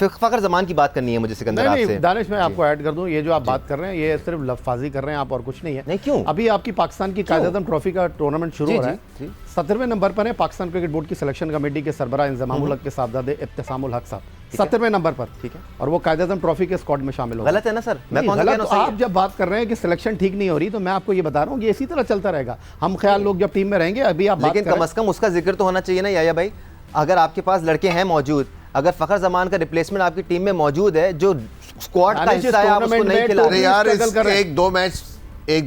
फ़खर ज़मान की बात करनी है मुझे सिकंदर आपसे। नहीं, दानिश मैं आपको ऐड कर दूं, ये जो आप बात कर रहे हैं ये सिर्फ लफ्ज़ाजी कर रहे हैं आप, और कुछ नहीं है। नहीं, क्यों? अभी आपकी पाकिस्तान की कायद-ए-आज़म ट्रॉफी का टूर्नामेंट शुरू हो रहा है। 17वें नंबर पर है पाकिस्तान क्रिकेट बोर्ड की सिलेक्शन कमेटी के सरबराह इंज़मामुल हक के साहबजादे इब्तिसामुल हक साहब, 17वें नंबर पर, ठीक है, और वो कायद-ए-आज़म ट्रॉफी के स्क्वाड में शामिल हो। गलत है ना सर? मैं कौन सा कह रहा हूं? आप जब बात कर रहे हैं कि सिलेक्शन ठीक नहीं हो रही, तो मैं आपको ये बता रहा हूँ कि इसी तरह चलता रहेगा। हम ख्याल लोग जब टीम में रहेंगे, अभी आप लेकिन कम से कम उसका जिक्र तो होना चाहिए ना याया भाई। अगर आपके पास लड़के हैं मौजूद, अगर फ़खर ज़मान का रिप्लेसमेंट आपकी टीम में मौजूद है जो स्क्वाड का हिस्सा है, आप उसको नहीं खिला रहे यार। एक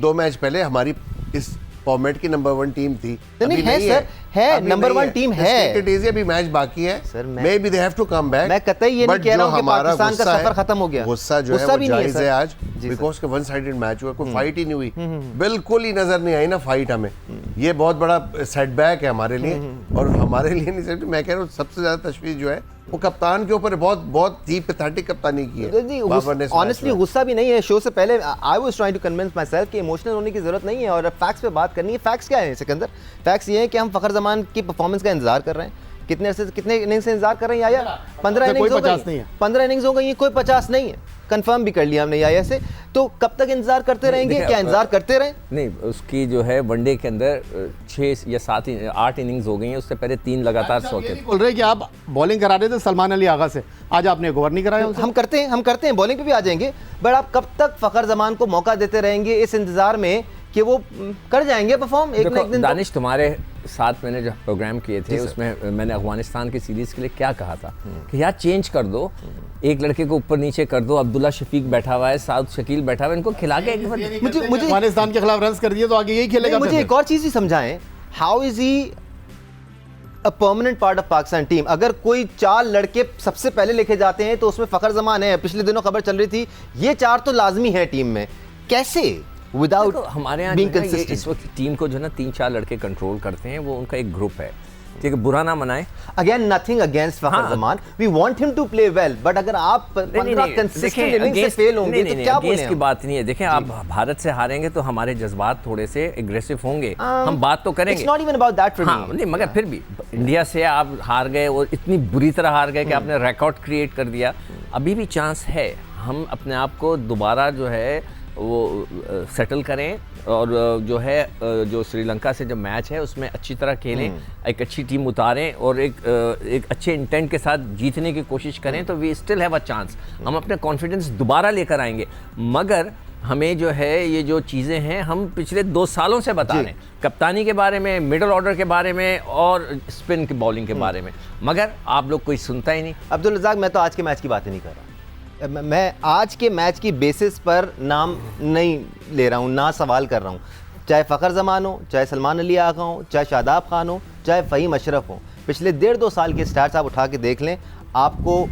दो मैच पहले हमारी इस फॉर्मेट की नंबर 1 टीम थी। नहीं है सर, है नंबर 1 टीम है। अभी मैच बाकी है sir, maybe they have to come back. मैं कतई ये नहीं कह रहा हूं कि पाकिस्तान का सफर खत्म हो गया। गुस्सा जो है वो जायज है आज, बिकॉज़ के वन साइडेड मैच हुआ, कोई फाइट ही नहीं हुई, बिल्कुल ही नजर नहीं आई ना फाइट हमें। ये बहुत बड़ा सेटबैक है हमारे लिए, और हमारे लिए नहीं सिर्फ, मैं कह रहा हूँ सबसे ज्यादा तशवीश जो है वो कप्तान के ऊपर बहुत ही पैथेटिक कप्तानी की है। ऑनेस्टली गुस्सा भी नहीं है। शो से पहले I was trying to convince myself कि इमोशनल होने की जरूरत नहीं है और फैक्ट्स पे बात करनी है। फैक्ट्स क्या है सिकंदर? फैक्ट्स ये है कि हम फ़खर ज़मान की परफॉर्मेंस का इंतजार कर रहे हैं। कितने इनिंग्स से इंतजार कर रहे हैं याया? 15 इनिंग्स हो गई। 15 इनिंग्स हो गई, कोई 50 नहीं है। कंफर्म भी कर लिया हमने याया से। तो कब तक इंतजार करते रहेंगे? क्या इंतजार करते रहें? नहीं, उसकी जो है वनडे के अंदर 6 या 7 8 इनिंग्स हो गई हैं, उससे पहले 3 लगातार सौते। बोल रहे हैं कि आप बॉलिंग करा रहे थे सलमान अली आगा से, आज आपने एक ओवर नहीं कराया। हम करते हैं बॉलिंग पे भी आ जाएंगे, बट आप कब तक फ़खर ज़मान को मौका देते रहेंगे इस इंतजार में कि वो कर जाएंगे परफॉर्म एक ना एक दिन? दानिश, तुम्हारे साथ मैंने जो प्रोग्राम किए थे उसमें मैंने अफगानिस्तान की सीरीज के लिए क्या कहा था कि यार चेंज कर दो, एक लड़के को ऊपर नीचे कर दो। अब्दुल्ला शफीक बैठा हुआ है, साउथ शकील बैठा हुआ है, इनको खिला के मुझे अफगानिस्तान के खिलाफ रन कर दिए तो आगे यही खेलेगा। मुझे एक और चीज ही समझाएं, how is he a permanent part of Pakistan team? अगर कोई 4 लड़के सबसे पहले लेके जाते हैं तो उसमें फ़खर ज़मान है। पिछले दिनों खबर चल रही थी ये 4 तो लाजमी है टीम में। कैसे विदाउट हमारे यहाँ इस वक्त टीम को जो ना 3-4 लड़के कंट्रोल करते हैं, वो उनका एक ग्रुप है, ठीक है, बुरा ना मनाए। Again nothing against Fakhar Zaman, we want him to play well, but अगर आप 15 कंसिस्टेंट इनिंग्स से फेल होंगे तो क्या बोलें? इसकी बात नहीं है। देखें, आप भारत से हारेंगे तो हमारे जज्बात थोड़े से एग्रेसिव होंगे, हम बात तो करेंगे। It's not even about that for me. नहीं, मगर फिर भी इंडिया से आप हार गए और इतनी बुरी तरह हार गए कि आपने रिकॉर्ड क्रिएट कर दिया। अभी भी चांस है, हम अपने आप को दोबारा जो है वो सेटल करें, और जो है जो श्रीलंका से जो मैच है उसमें अच्छी तरह खेलें, एक अच्छी टीम उतारें और एक अच्छे इंटेंट के साथ जीतने की कोशिश करें, तो we still have a chance. हम अपने कॉन्फिडेंस दोबारा लेकर आएंगे। मगर हमें जो है ये जो चीज़ें हैं हम पिछले 2 सालों से बता रहे हैं, कप्तानी के बारे में, मिडल ऑर्डर के बारे में और स्पिन की बॉलिंग के बारे में, मगर आप लोग कोई सुनता ही नहीं। अब्दुल रज़ाक, मैं तो आज के मैच की बातें नहीं कर रहा, मैं आज के मैच की बेसिस पर नाम नहीं ले रहा हूँ, ना सवाल कर रहा हूँ। चाहे फ़खर ज़मान हो, चाहे सलमान अली आगा हो, चाहे शादाब खान हो, चाहे फ़हीम अशरफ हो, पिछले 1.5-2 साल के स्टैट्स आप उठा के देख लें, आपको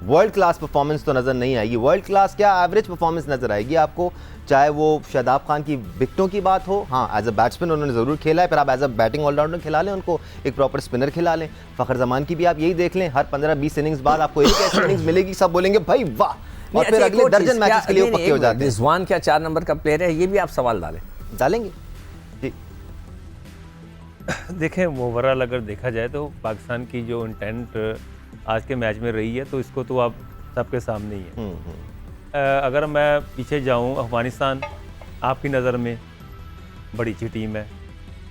वर्ल्ड क्लास परफॉर्मेंस तो नज़र नहीं आएगी। वर्ल्ड क्लास क्या, एवरेज परफॉर्मेंस नज़र आएगी आपको। चाहे वो शादाब खान की विकेटों की बात हो, हाँ एज अ बैट्समैन उन्होंने ज़रूर खेला है, पर आप एज अ बैटिंग ऑलराउंडर खिला लें उनको, एक प्रॉपर स्पिनर खिला लें। फ़खर ज़मान की भी आप यही देख लें, हर 15-20 इनिंग्स बाद आपको एक ऐसी इनिंग्स मिलेगी, सब बोलेंगे भाई वाह, और फिर अगले दर्जन मैचेस के लिए वो पक्के हो जाते हैं। रिजवान क्या 4 नंबर का प्लेयर है, ये भी आप सवाल डालेंगे जी। देखें, ओवरऑल अगर देखा जाए तो पाकिस्तान की जो इंटेंट आज के मैच में रही है तो इसको तो आप सबके सामने ही है। अगर मैं पीछे जाऊं, अफगानिस्तान आपकी नज़र में बड़ी अच्छी टीम है।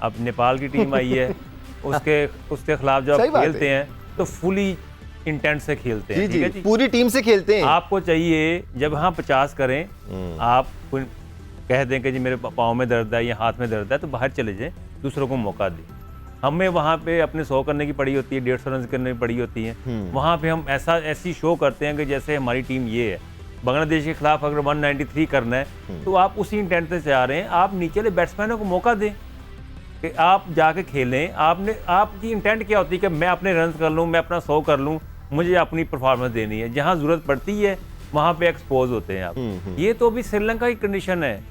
अब नेपाल की टीम आई है, उसके खिलाफ जब आप खेलते हैं तो फुली इंटेंट से खेलते हैं, ठीक है जी, पूरी टीम से खेलते हैं। आपको चाहिए जब हाँ 50 करें, आप कह दें कि जी मेरे पाँव में दर्द है या हाथ में दर्द है, तो बाहर चले जाएं, दूसरों को मौका दें। हमें वहाँ पे अपने 100 करने की पड़ी होती है, 150 रन करने की पड़ी होती है। वहाँ पे हम ऐसी शो करते हैं कि जैसे हमारी टीम ये है। बांग्लादेश के खिलाफ अगर 193 करना है तो आप उसी इंटेंट से जा रहे हैं, आप नीचे वाले बैट्समैनों को मौका दें कि आप जाके खेलें। आपकी इंटेंट क्या होती है कि मैं अपने रन कर लूँ, मैं अपना 100 कर लूँ, मुझे अपनी परफॉर्मेंस देनी है। जहाँ ज़रूरत पड़ती है वहाँ पे एक्सपोज होते हैं आप। ये तो अभी श्रीलंका की कंडीशन है,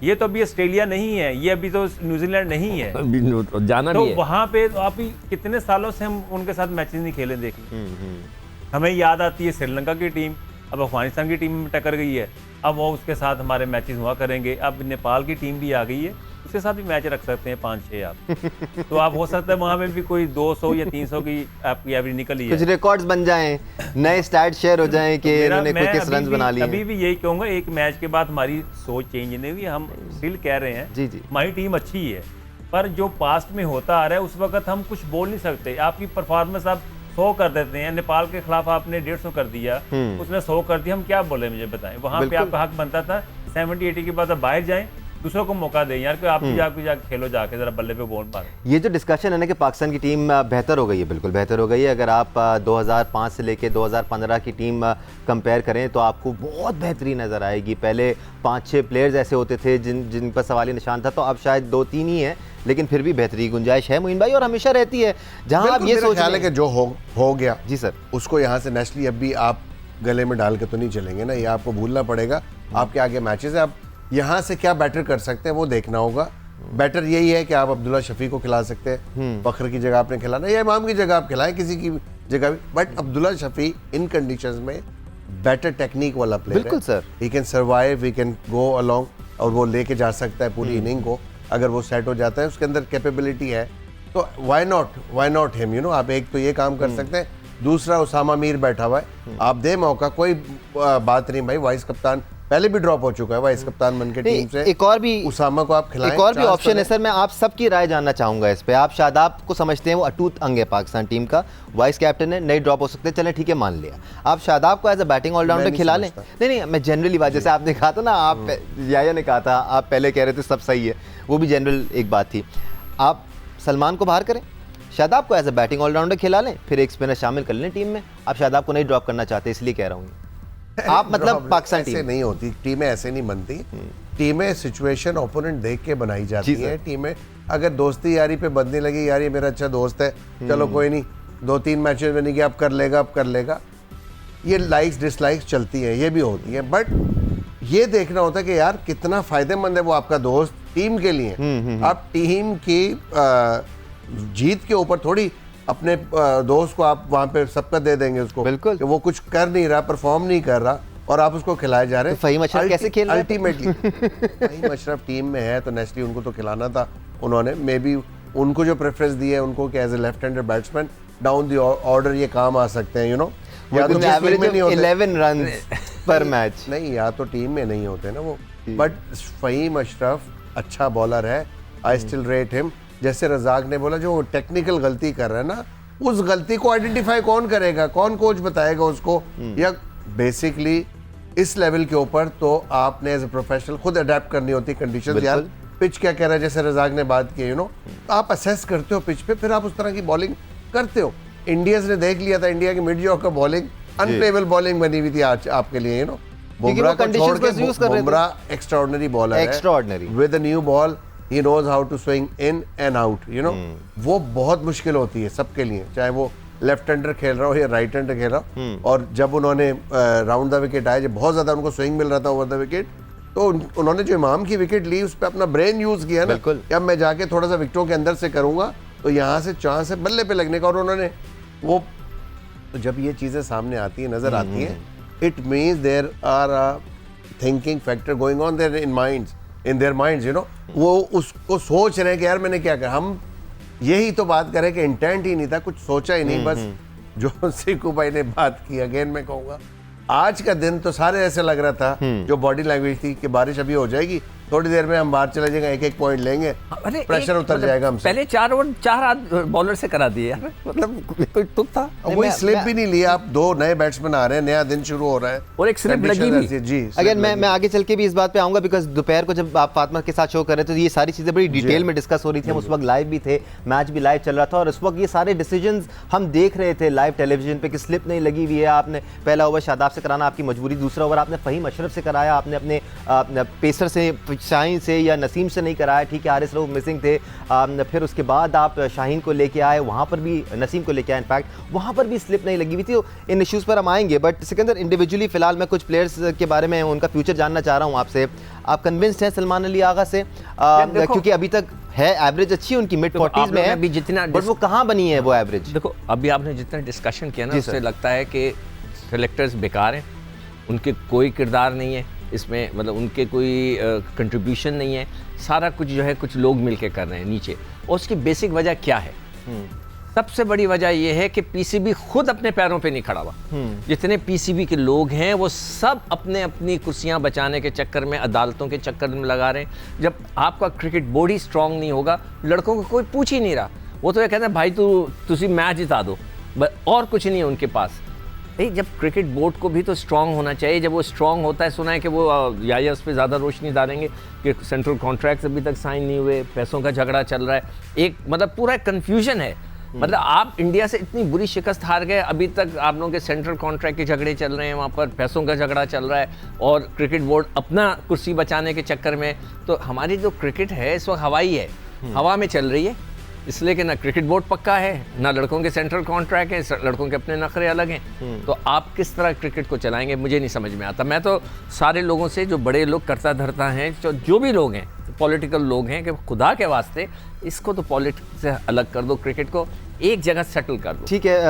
ये तो अभी ऑस्ट्रेलिया नहीं है, ये अभी तो न्यूजीलैंड नहीं है, जाना तो भी है। वहाँ पे तो आप कितने सालों से हम उनके साथ मैचेस नहीं खेले। देखिए, हमें याद आती है श्रीलंका की टीम, अब अफगानिस्तान की टीम में टक्कर गई है, अब वो उसके साथ हमारे मैचेस हुआ करेंगे। अब नेपाल की टीम भी आ गई है, उसके साथ भी मैच रख सकते हैं 5-6 आप। तो आप हो सकता है वहाँ पे भी कोई 200 या 300 की आपकी एवरेज निकल ही कुछ है। रिकॉर्ड्स बन जाएं, नए स्टैट शेयर हो जाएं कि इन्होंने मैं किस रन बना लिए। अभी भी यही कहूँगा, एक मैच के बाद हमारी सोच चेंज नहीं हुई, हम स्टिल कह रहे हैं जी, जी। हमारी टीम अच्छी है, पर जो पास्ट में होता आ रहा है उस वक्त हम कुछ बोल नहीं सकते। आपकी परफॉर्मेंस आप 100 कर देते हैं, नेपाल के खिलाफ आपने 150 कर दिया, उसने 100 कर दिया, हम क्या बोले मुझे बताएं। वहाँ पे आपका हक बनता था 70-80 के बाद आप बाहर जाएं, दूसरों को मौका दें यार, कि आप भी जाके खेलो, जाके जरा बल्ले पे बॉल मारो। ये जो डिस्कशन है ना कि पाकिस्तान की टीम बेहतर हो गई है, बिल्कुल बेहतर हो गई है। अगर आप 2005 से लेके 2015 की टीम कंपेयर करें तो आपको बहुत बेहतरीन नज़र आएगी। पहले 5-6 प्लेयर्स ऐसे होते थे जिन पर सवाली निशान था, तो अब शायद 2-3 ही है, लेकिन फिर भी बेहतरीन गुंजाइश है मोइन भाई, और हमेशा रहती है। जहाँ आप ये सोच ख्याल है कि जो हो गया जी सर, उसको यहाँ से नेशनली अब भी आप गले में डाल के तो नहीं चलेंगे ना, ये आपको भूलना पड़ेगा। आपके आगे मैचेस है, आप यहाँ से क्या बेटर कर सकते हैं वो देखना होगा। बेटर यही है कि आप अब्दुल्ला शफी को खिला सकते हैं, फखर की जगह आपने खिलाना, या इमाम की जगह आप खिलाएं, किसी की जगह भी। But Abdullah Shafi in conditions में बेटर टेक्निक वाला प्लेयर है। बिल्कुल sir, he can survive, he can go along, और वो लेके जा सकता है पूरी इनिंग को। अगर वो सेट हो जाता है, उसके अंदर कैपेबिलिटी है, तो why not him, you know. आप एक तो ये काम कर सकते हैं, दूसरा उसामा मीर बैठा हुआ है, आप दे मौका, कोई बात नहीं भाई। वाइस कप्तान पहले भी ड्रॉप हो चुका है वाइस कप्तान बन के टीम से। एक और भी उसामा को आप खिलाएं, एक और भी ऑप्शन है सर। मैं आप सबकी राय जानना चाहूंगा इस पे। आप शादाब को समझते हैं वो अटूट अंग है पाकिस्तान टीम का, वाइस कैप्टन है, नहीं ड्रॉप हो सकते, चलें ठीक है मान लिया। आप शादाब को एज अ बैटिंग ऑलराउंडर खिला लें। नहीं, मैं जनरली बात, जैसे आपने कहा था ना, आप याया ने कहा था, आप पहले कह रहे थे सब सही है, वो भी जनरल एक बात थी। आप सलमान को बाहर करें, शादाब को एज अ बैटिंग ऑलराउंडर खिला लें, फिर एक स्पिनर शामिल कर लें टीम में। आप शादाब को नहीं ड्रॉप करना चाहते, इसलिए कह रहा हूँ। आप मतलब पाकिस्तान ऐसे टीम नहीं होती, टीमें ऐसे नहीं बनती। टीमें सिचुएशन ओपोनेंट देख के बनाई जाती हैं। टीमें अगर दोस्ती यारी पे बदलने लगी, यार ये मेरा अच्छा दोस्त है, चलो कोई नहीं, 2-3 मैचेस में नहीं किया, अब कर लेगा, ये लाइक्स डिसलाइक्स चलती हैं, ये भी होती हैं। बट ये देखना होता है कि यार कितना फायदेमंद है वो आपका दोस्त टीम के लिए। आप टीम की जीत के ऊपर थोड़ी अपने दोस्त को आप वहां पे सबका दे देंगे उसको, बिल्कुल, कि वो कुछ कर नहीं रहा, परफॉर्म नहीं कर रहा, और आप उसको खिलाए जा रहे हैं। तो फ़हीम अशरफ कैसे खेल रहे हैं? अल्टीमेटली फ़हीम अशरफ टीम में है तो नेचुरली उनको तो खिलाना था उन्होंने। मे बी उनको जो प्रेफरेंस दी है उनको कि as a left hander batsman down the order ये काम आ सकते हैं, यू नो। या तो एवरेज में नहीं होते 11 रन पर मैच, नहीं, या तो टीम में नहीं होते ना वो। बट फ़हीम अशरफ अच्छा बॉलर है, आई स्टिल रेट हिम। जैसे रज़ाक ने बोला, जो टेक्निकल गलती कर रहा है ना, उस गलती को आइडेंटिफाई कौन करेगा, कौन कोच बताएगा उसको, या बेसिकली इस लेवल के ऊपर तो आपने एज ए प्रोफेशनल खुद अडेप्ट करनी होती है कंडीशंस। यार पिच क्या कह रहा है, जैसे रज़ाक ने बात की, यू नो, आप असेस करते हो पिच पे, फिर आप उस तरह की बॉलिंग करते हो। इंडियंस ने देख लिया था, इंडिया की मिड ऑफ का बॉलिंग अनप्लेबल बॉलिंग बनी हुई थी आज आपके लिए, यू नो। बुमराह को छोड़ के बुमराह एक्स्ट्राऑर्डिनरी बॉलर है, extraordinary with a new ball, he knows how to swing in and out, you know। वो बहुत मुश्किल होती है सबके लिए, चाहे वो लेफ्ट हैंडर खेल रहा हो या राइट हैंडर खेल रहा हो। और जब उन्होंने राउंड द विकेट आए, जब बहुत ज्यादा उनको स्विंग मिल रहा था ओवर द विकेट, तो उन्होंने जो इमाम की विकेट ली उस पर अपना ब्रेन यूज किया ना, कि अब मैं जाके थोड़ा सा विकेटों के अंदर से करूंगा तो यहाँ से चांस है बल्ले पे लगने का। और उन्होंने वो, तो जब ये चीजें सामने आती है, नजर आती हैं, it means there are a thinking factor going on there in their minds, you know. वो उसको सोच रहे हैं कि यार मैंने क्या करा। हम यही तो बात करें कि इंटेंट ही नहीं था, कुछ सोचा ही नहीं, बस जो सीकू भाई ने बात की, अगेन मैं कहूँगा आज का दिन तो सारे ऐसे लग रहा था, जो बॉडी लैंग्वेज थी कि बारिश अभी हो जाएगी, थोड़ी देर में हम बाहर चले जाएंगे, एक पॉइंट लेंगे, प्रेशर उतर जाएगा हमसे। पहले 4 ओवर 4 बॉलर से करा दिए यार, मतलब कोई तुक था। वही स्लिप भी नहीं लिया। आप 2 नए बैट्समैन आ रहे हैं, नया दिन शुरू हो रहा है और एक स्लिप लगी भी। जी, अगर मैं आगे चल के भी इस बात पे आऊंगा, बिकॉज दोपहर को जब आप फातिमा के साथ शो कर रहे थे तो ये सारी चीज़ें बड़ी डिटेल में डिस्कस हो रही थी। हम उस वक्त लाइव भी थे, मैच भी लाइव चल रहा था, और उस वक्त ये सारे डिसीजंस हम देख रहे थे लाइव टेलीविजन पे कि स्लिप नहीं लगी हुई है। आपने पहला ओवर शादाब से कराना आपकी मजबूरी, दूसरा ओवर आपने फ़हीम अशरफ से कराया, आपने अपने पेसर से, शाहीन से या नसीम से नहीं कराया, ठीक है, आरिस रऊफ मिसिंग थे। फिर उसके बाद आप शाहीन को लेके आए, वहाँ पर भी नसीम को लेके आए, इनफैक्ट वहाँ पर भी स्लिप नहीं लगी हुई थी। इन इश्यूज़ पर हम आएंगे, बट सिकंदर इंडिविजुअली फ़िलहाल मैं कुछ प्लेयर्स के बारे में उनका फ्यूचर जानना चाह रहा हूँ आपसे। आप कन्विंस्ड हैं सलमान अली आगा से? क्योंकि अभी तक है एवरेज अच्छी उनकी मिड 40s में है, जितना बट वो कहाँ बनी है वो एवरेज? देखो अभी आपने जितना डिस्कशन किया ना, उससे लगता है कि सेलेक्टर्स बेकार हैं, उनके कोई किरदार नहीं है। इसमें मतलब उनके कोई कंट्रीब्यूशन नहीं है, सारा कुछ जो है कुछ लोग मिलके कर रहे हैं नीचे। और उसकी बेसिक वजह क्या है? सबसे बड़ी वजह यह है कि पीसीबी खुद अपने पैरों पे नहीं खड़ा हुआ। जितने पीसीबी के लोग हैं वो सब अपने अपनी कुर्सियां बचाने के चक्कर में, अदालतों के चक्कर में लगा रहे हैं। जब आपका क्रिकेट बोर्ड ही स्ट्रांग नहीं होगा, लड़कों को कोई पूछ ही नहीं रहा। वो तो ये कहते हैं भाई तुसी मैच जिता दो, और कुछ नहीं है उनके पास। भाई जब क्रिकेट बोर्ड को भी तो स्ट्रांग होना चाहिए। जब वो स्ट्रांग होता है, सुना है कि वो या उस पर ज़्यादा रोशनी डालेंगे कि सेंट्रल कॉन्ट्रैक्ट्स अभी तक साइन नहीं हुए, पैसों का झगड़ा चल रहा है, एक मतलब पूरा कन्फ्यूजन है। मतलब आप इंडिया से इतनी बुरी शिकस्त हार गए, अभी तक आप लोगों के सेंट्रल कॉन्ट्रैक्ट के झगड़े चल रहे हैं, वहाँ पर पैसों का झगड़ा चल रहा है, और क्रिकेट बोर्ड अपना कुर्सी बचाने के चक्कर में। तो हमारी जो क्रिकेट है इस वक्त हवाई है, हवा में चल रही है, इसलिए कि ना क्रिकेट बोर्ड पक्का है, ना लड़कों के सेंट्रल कॉन्ट्रैक्ट है, लड़कों के अपने नखरे अलग हैं। तो आप किस तरह क्रिकेट को चलाएंगे, मुझे नहीं समझ में आता। मैं तो सारे लोगों से, जो बड़े लोग करता धरता हैं, जो भी लोग हैं, पॉलिटिकल लोग हैं, कि खुदा के वास्ते इसको तो पॉलिटिक्स से अलग कर दो, क्रिकेट को एक जगह सेटल कर दो। ठीक है।